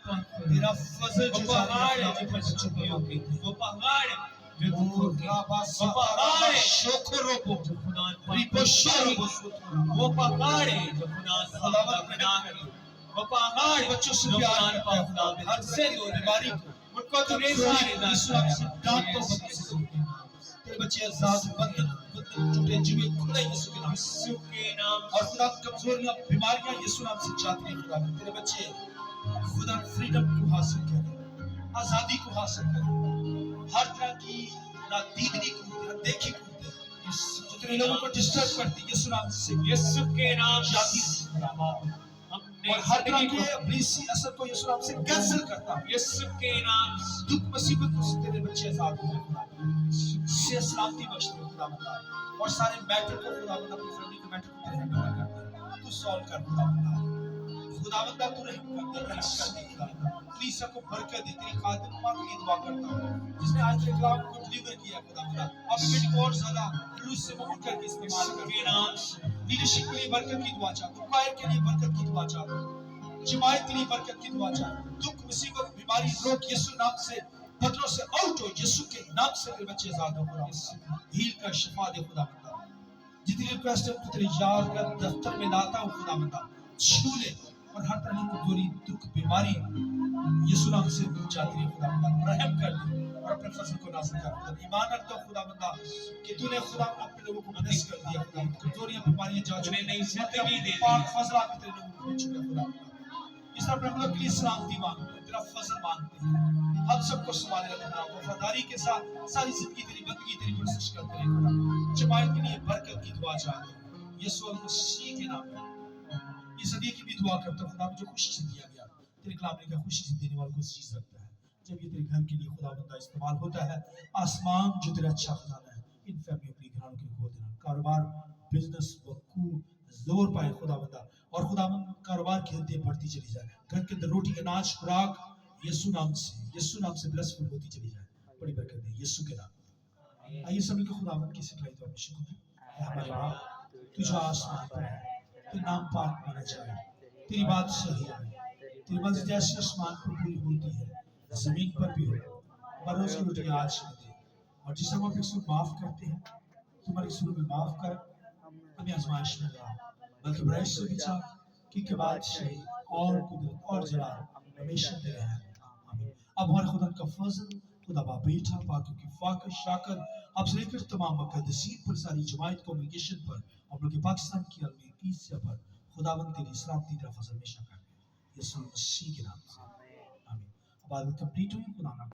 تیرا فضل جو جاری ہے اپنے بچوں پر واقع ہے، وہ پہاڑ جو دکھوں کی، وہ پہاڑ شکروں کو ریپو شروع وہ پہاڑ جو خداوند بنا کر وہ پہاڑ بچوں سے پیار کرتا ہے، ہر سے دو بیماری کو ان کو تو ریزاری ڈانٹ کو تیرے بچے آزاد بندن ٹوٹے جوئے کھلے یسوع کے نام اور خدا کمزوریاں بیماریاں یسوع نام سے جاتی ہیں خدا تیرے بچے خدا فریڈم کو حاصل کریں، آزادی کو حاصل کریں، ہر طرح کی نادیدگی کو دیکھی کو جو تیرے لوگوں کو ڈسٹرب کرتی یسوع نام سے یسوع کے نام جاتی اور ہر طرح کے ابلیسی اثر کو یسوع نام سے کینسل کرتا یسوع کے نام دکھ مصیبت سے تیرے بچے آزاد ہو خدا سے سلامتی بخشتے خدا بتا اور سارے میٹر کو خدا بتا اپنی فیملی کے میٹر کو تیرے ہینڈ اوور کر تو سالو کر خدا بتا خدا بتا تو رحم کر دے خدا کلیسا کو برکت دے تیری خادم ماں کے لیے دعا کرتا ہوں جس نے آج تک کلام کو ڈلیور کیا خدا بتا اب بیٹی کو اور زیادہ روح سے مہر کر کے استعمال کر کے نام لیڈرشپ کے لیے برکت کی دعا چاہتا ہوں قائد کے لیے برکت کی دعا چاہتا ہوں جماعت کے لیے برکت کی دعا چاہتا ہوں دکھ مصیبت بیماری روگ یسوع نام سے پتھروں سے آؤٹ ہو یسوع کے نام سے تیرے بچے آزاد ہو خدا ہیل کر شفا دے خدا بتا جتنی ریکویسٹ ہے تو تیرے یار کا دفتر میں لاتا ہوں خدا بتا چھو لے اور ہر طرح کی کمزوری دکھ بیماری یسوع نام سے جاتی ہے خدا بتا رحم کر دے اور اپنے فضل کو نازل کر خدا ایمان رکھتا ہوں خدا بندہ کہ تو نے خدا اپنے لوگوں کو بلس کر دیا خدا کمزوریاں بیماریاں جا چکے نئی زندگی دے پاک فضل آ کے تیرے لوگوں کو چکے خدا اس طرح اپنے ملک کے لیے سلامتی مانگتے ہیں تیرا فضل مانگتے ہیں ہم سب کو سنبھالے رکھنا وفاداری کے ساتھ ساری زندگی تیری بندگی تیری پرستش کرتے رہے خدا جماعت کے لیے برکت کی دعا چاہتے ہیں یسوع المسیح کے نام میں اس صدیقے کی بھی دعا کرتا ہوں خدا مجھے خوشی سے دیا گیا تیرے کلام نے کہا خوشی سے دینے والوں کو عزیز رکھتا ہے جب یہ تیرے گھر کے لیے خدا بندہ استعمال ہوتا ہے آسمان جو تیرا اچھا خزانہ ہے ان فیملیوں کے لیے گھرانوں کے لیے کھول دینا کاروبار بزنس وقوع زور پائے خدا بندہ اور خدا بند کاروبار کی حدیں بڑھتی چلی جائے گھر کے اندر روٹی اناج خوراک یسوع نام سے بلسفل ہوتی چلی جائے بڑی برکت دے یسوع کے نام آئیے سب کے خدا بند کی سکھلائی تو آپ شکر ہے اے ہمارے باپ تو جو آسمان پر ہے تیرا نام پاک مانا جائے تیری بات صحیح ہے تیری مرضی جیسے آسمان پر پوری ہوتی ہے زمین پر بھی ہو بروز کی روٹی آج ہمیں دے اور جس ہم اپنے قصور معاف کرتے ہیں تمہارے قصور میں معاف کر ہمیں آزمائش میں لا بلکہ برائی سے بچا کیونکہ بادشاہی اور قدرت اور جلال ہمیشہ تیرے ہیں آمین اب ہمارے خدا کا فضل خدا باپ بیٹا پاکوں کی فاکر شاکر اب سے لے کر تمام مقدسین پر ساری جماعت کمیونیکیشن پر ہم لوگ پاکستان کی عالمی کلیسیا پر خداوند تیری سلامتی تیرا فضل ہمیشہ کر یسوع مسیح کے نام سے آمین اب آدمی کمپلیٹ ہوئی خدا نام